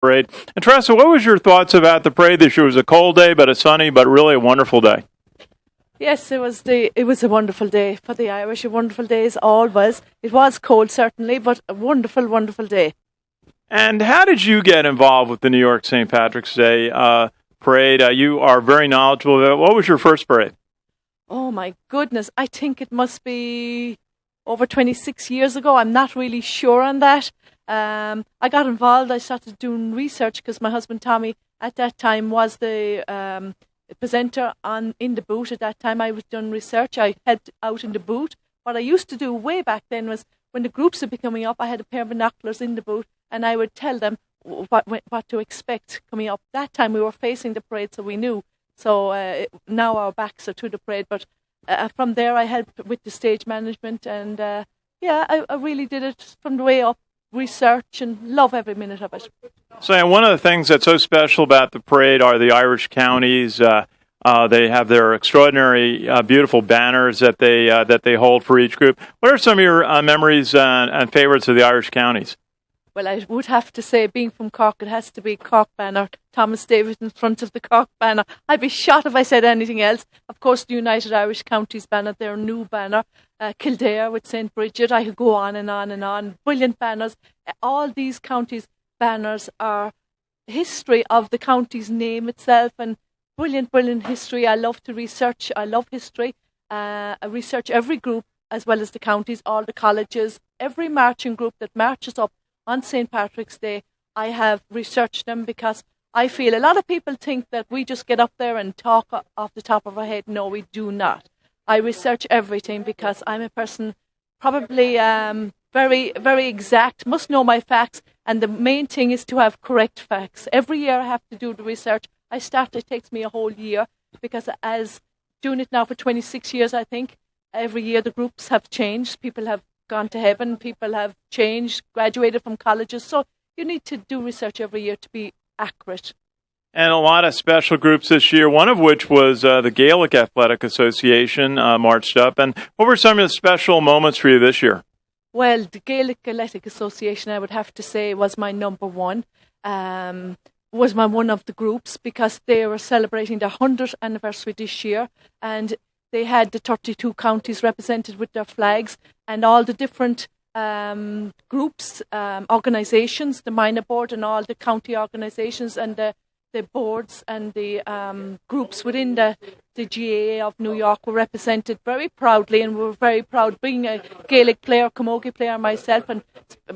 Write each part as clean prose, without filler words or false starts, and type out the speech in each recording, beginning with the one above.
parade. And Treasa, what was your thoughts about the parade this year? It was a cold day, but a sunny, but really a wonderful day. Yes, it was a wonderful day for the Irish. A wonderful day as always. It was cold certainly, but a wonderful, wonderful day. And how did you get involved with the New York St. Patrick's Day parade? You are very knowledgeable of it. What was your first parade? Oh my goodness, I think it must be over 26 years ago. I'm not really sure on that. I got involved. I started doing research because my husband Tommy at that time was the presenter in the booth. At that time I was doing research. I helped out in the booth. What I used to do way back then was when the groups would be coming up, I had a pair of binoculars in the booth and I would tell them what to expect coming up. That time we were facing the parade, so we knew. So now our backs are to the parade. But from there I helped with the stage management and I really did it from the way up. Research and love every minute of it. So, and one of the things that's so special about the parade are the Irish counties. They have their extraordinary, beautiful banners that they hold for each group. What are some of your memories and favorites of the Irish counties? Well, I would have to say, being from Cork, it has to be Cork banner. Thomas David in front of the Cork banner. I'd be shot if I said anything else. Of course, the United Irish Counties banner, their new banner. Kildare with St. Bridget. I could go on and on and on. Brilliant banners. All these counties' banners are history of the county's name itself and brilliant, brilliant history. I love to research. I love history. I research every group as well as the counties, all the colleges, every marching group that marches up on St. Patrick's Day. I have researched them because I feel a lot of people think that we just get up there and talk off the top of our head. No, we do not. I research everything because I'm a person probably very, very exact, must know my facts, and the main thing is to have correct facts. Every year I have to do the research. It takes me a whole year because as doing it now for 26 years, I think, every year the groups have changed. People have gone to heaven, people have changed, graduated from colleges. So you need to do research every year to be accurate. And a lot of special groups this year, one of which was the Gaelic Athletic Association marched up. And what were some of the special moments for you this year? Well, the Gaelic Athletic Association, I would have to say, was my number one. Was my one of the groups because they were celebrating their 100th anniversary this year. And they had the 32 counties represented with their flags and all the different groups, organisations, the minor board and all the county organisations and the boards and the groups within the GAA of New York were represented very proudly, and we were very proud being a Gaelic player, camogie player myself, and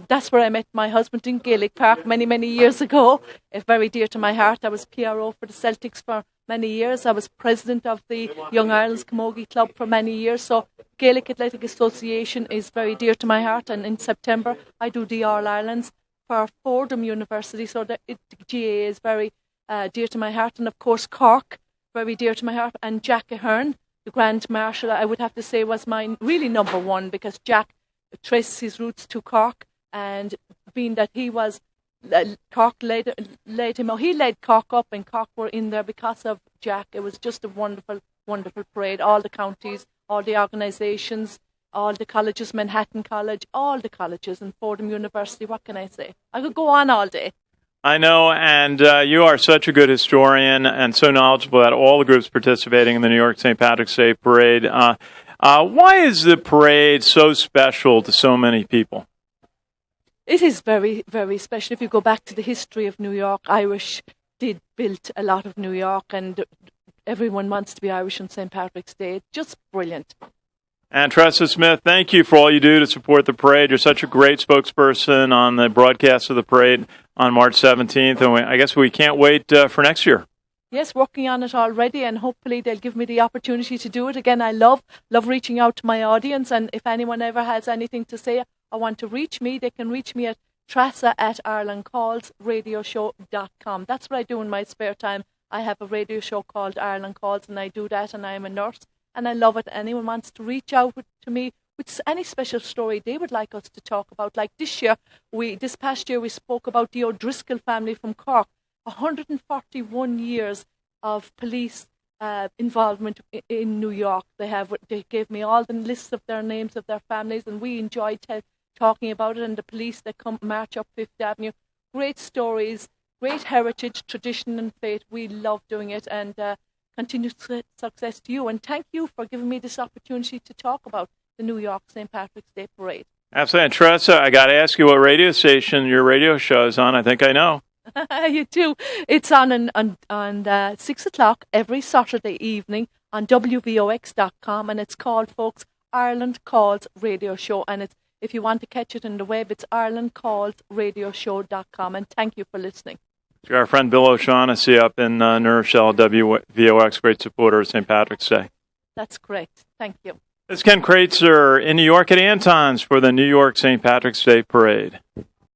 that's where I met my husband in Gaelic Park many, many years ago. It's very dear to my heart. I was PRO for the Celtics for many years. I was president of the Young Ireland's Camogie Club for many years, so Gaelic Athletic Association is very dear to my heart, and in September I do the All Irelands for Fordham University, so the GAA is very dear to my heart, and of course Cork, very dear to my heart, and Jack Ahern, the Grand Marshal, I would have to say was mine really number one because Jack traces his roots to Cork, and being that he was Cork led him, he led Cork up, and Cork were in there because of Jack. It was just a wonderful, wonderful parade. All the counties, all the organisations, all the colleges, Manhattan College, all the colleges, and Fordham University. What can I say? I could go on all day. I know, and you are such a good historian and so knowledgeable about all the groups participating in the New York St. Patrick's Day Parade. Why is the parade so special to so many people? It is very, very special. If you go back to the history of New York, Irish did build a lot of New York, and everyone wants to be Irish on St. Patrick's Day. Just brilliant. And Treasa Smyth, thank you for all you do to support the parade. You're such a great spokesperson on the broadcast of the parade on March 17th, and I guess we can't wait for next year. Yes, working on it already, and hopefully they'll give me the opportunity to do it again. I love reaching out to my audience, and if anyone ever has anything to say or want to reach me, they can reach me at treasa@irelandcallsradioshow.com. That's what I do in my spare time. I have a radio show called Ireland Calls, and I do that, and I am a nurse, and I love it. Anyone wants to reach out to me with any special story they would like us to talk about. Like this past year, we spoke about the O'Driscoll family from Cork. 141 years of police involvement in New York. They gave me all the lists of their names of their families, and we enjoyed talking about it. And the police that come march up Fifth Avenue, great stories, great heritage, tradition, and faith. We love doing it, and continued success to you. And thank you for giving me this opportunity to talk about the New York St. Patrick's Day Parade. Absolutely. And Treasa, I got to ask you what radio station your radio show is on. I think I know. You too. It's on 6 o'clock every Saturday evening on WVOX.com, and it's called, folks, Ireland Calls Radio Show. And it's, if you want to catch it on the web, it's irelandcallsradioshow.com. And thank you for listening. Our friend Bill O'Shaughnessy up in New Rochelle, WVOX, great supporter of St. Patrick's Day. That's correct. Thank you. This is Ken Kreitzer in New York at Anton's for the New York St. Patrick's Day Parade.